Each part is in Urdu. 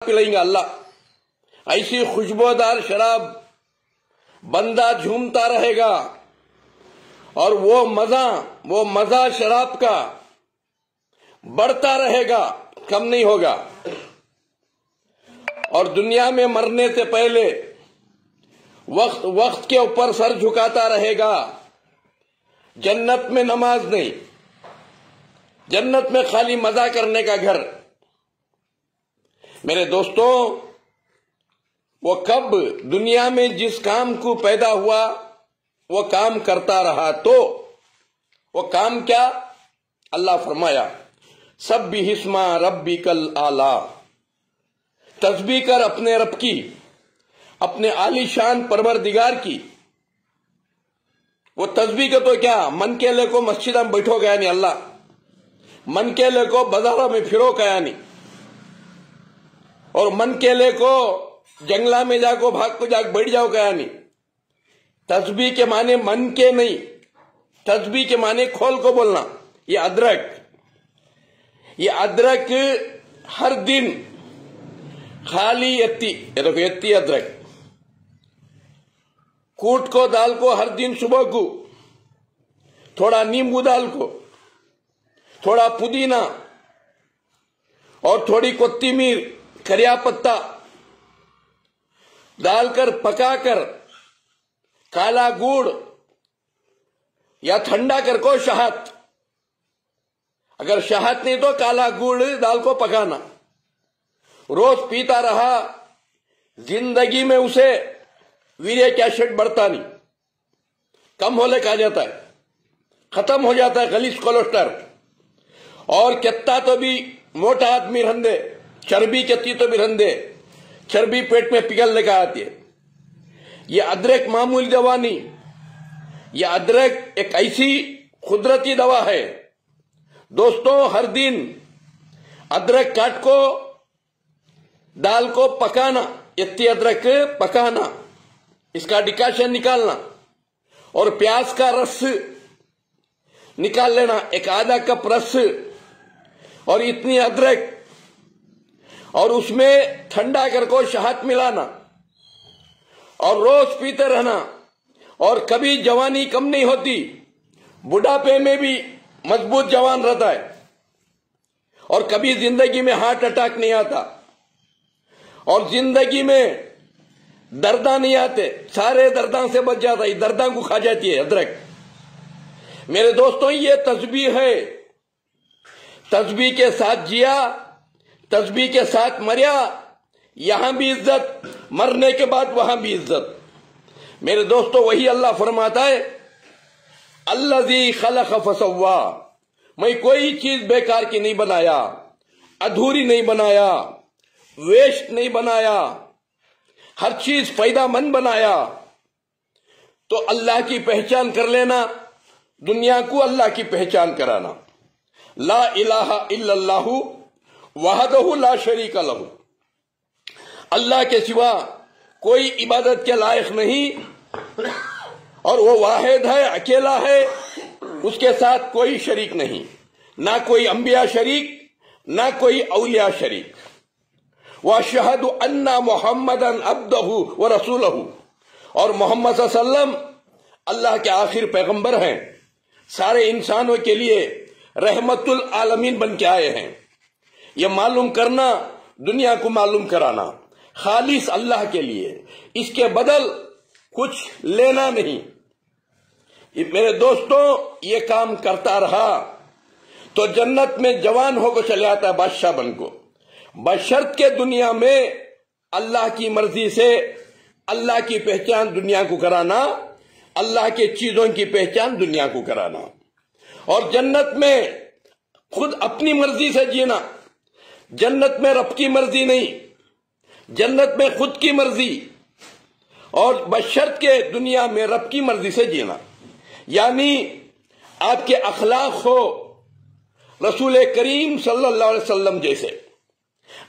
پلائیں گا اللہ، ایسی خوشبودار شراب، بندہ جھومتا رہے گا اور وہ مزہ شراب کا بڑھتا رہے گا، کم نہیں ہوگا۔ اور دنیا میں مرنے سے پہلے وقت کے اوپر سر جھکاتا رہے گا۔ جنت میں نماز نہیں، جنت میں خالی مزہ کرنے کا گھر۔ میرے دوستوں، وہ کب دنیا میں جس کام کو پیدا ہوا وہ کام کرتا رہا، تو وہ کام کیا؟ اللہ فرمایا سبح اسم ربک الاعلی، تسبیح کر اپنے رب کی، اپنے عالی شان پروردگار کی۔ وہ تسبیح کے تو کیا، من کے لے کو مسجد میں بیٹھو گیا نہیں اللہ، من کے لے کو بازاروں میں پھرو گیا نہیں، اور من کے لے کو جنگلہ میں جا کو بھاگ کو جا بیٹھ جاؤ گیا نہیں۔ تسبیح کے معنی من کے نہیں، تسبیح کے معنی کھول کو بولنا۔ یہ ادرک ہر دن خالی یتی ادرک کوٹ کو ڈال کو، ہر دن صبح کو تھوڑا نیمبو ڈال کو، تھوڑا پودینہ اور تھوڑی کوتمیر، کریا پتا ڈال کر پکا کر، کالا گڑ یا ٹھنڈا کر کو شہد، اگر شہد نہیں تو کالا گڑ ڈال کو پکانا، روز پیتا رہا، زندگی میں اسے یورک ایسڈ بڑھتا نہیں، کم ہونے کہا جاتا ہے، ختم ہو جاتا ہے غلیظ کولیسٹرول، اور کتا تو بھی موٹا آدمی رہندے، چربی کتی تو بھی رہندے، چربی پیٹ میں پگھلنے کا آتی ہے۔ یہ ادرک معمولی دوا نہیں، یہ ادرک ایک ایسی قدرتی دوا ہے۔ دوستوں، ہر دن ادرک کاٹ کو دال کو پکانا، یتی ادرک پکانا، اس کا ڈکاشن نکالنا، اور پیاز کا رس نکال لینا، ایک آدھا کپ رس، اور اتنی ادرک، اور اس میں ٹھنڈا کر کو شہد ملانا، اور روز پیتے رہنا، اور کبھی جوانی کم نہیں ہوتی، بڑھاپے میں بھی مضبوط جوان رہتا ہے، اور کبھی زندگی میں ہارٹ اٹیک نہیں آتا، اور زندگی میں درداں نہیں آتے، سارے درداں سے بچ جاتا ہے، درداں کو کھا جاتی ہے ادرک۔ میرے دوستوں، یہ تسبیح ہے، تسبیح کے ساتھ جیا، تسبیح کے ساتھ مریا، یہاں بھی عزت، مرنے کے بعد وہاں بھی عزت۔ میرے دوستوں، وہی اللہ فرماتا ہے الذی خلق فسوا، میں کوئی چیز بیکار کی نہیں بنایا، ادھوری نہیں بنایا، ویسٹ نہیں بنایا، ہر چیز فائدہ مند بنایا۔ تو اللہ کی پہچان کر لینا، دنیا کو اللہ کی پہچان کرانا۔ لا الہ الا اللہ وحدہ لا شریک لہ، اللہ کے سوا کوئی عبادت کے لائق نہیں، اور وہ واحد ہے، اکیلا ہے، اس کے ساتھ کوئی شریک نہیں، نہ کوئی انبیاء شریک، نہ کوئی اولیاء شریک۔ واشہد ان محمدا عبدہ ورسولہ، اور محمد صلی اللہ علیہ وسلم اللہ کے آخر پیغمبر ہیں، سارے انسانوں کے لیے رحمت العالمین بن کے آئے ہیں۔ یہ معلوم کرنا، دنیا کو معلوم کرانا، خالص اللہ کے لیے، اس کے بدل کچھ لینا نہیں۔ میرے دوستوں، یہ کام کرتا رہا تو جنت میں جوان ہو کو چلے آتا ہے بادشاہ بن کو، بشرط کے دنیا میں اللہ کی مرضی سے اللہ کی پہچان دنیا کو کرانا، اللہ کے چیزوں کی پہچان دنیا کو کرانا، اور جنت میں خود اپنی مرضی سے جینا۔ جنت میں رب کی مرضی نہیں، جنت میں خود کی مرضی، اور بشرط کے دنیا میں رب کی مرضی سے جینا، یعنی آپ کے اخلاق ہو رسول کریم صلی اللہ علیہ وسلم جیسے،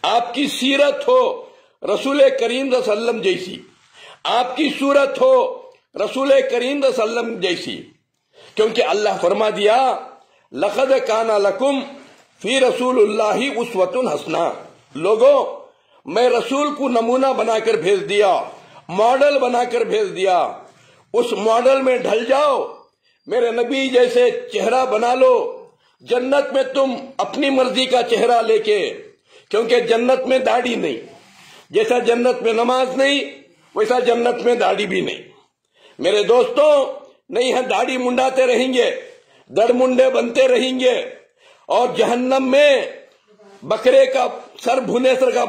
آپ کی سیرت ہو رسول کریم صلی اللہ علیہ وسلم جیسی، آپ کی صورت ہو رسول کریم صلی اللہ علیہ وسلم جیسی، کیونکہ اللہ فرما دیا لقد کان لکم فی رسول اللہ اسوۃ حسنہ، لوگوں میں رسول کو نمونہ بنا کر بھیج دیا، ماڈل بنا کر بھیج دیا، اس ماڈل میں ڈھل جاؤ، میرے نبی جیسے چہرہ بنا لو، جنت میں تم اپنی مرضی کا چہرہ لے کے، کیونکہ جنت میں داڑھی نہیں، جیسا جنت میں نماز نہیں ویسا جنت میں داڑھی بھی نہیں۔ میرے دوستوں، نہیں ہے داڑھی منڈاتے رہیں گے، دڑ منڈے بنتے رہیں گے، اور جہنم میں بکرے کا سر بھنے سر کا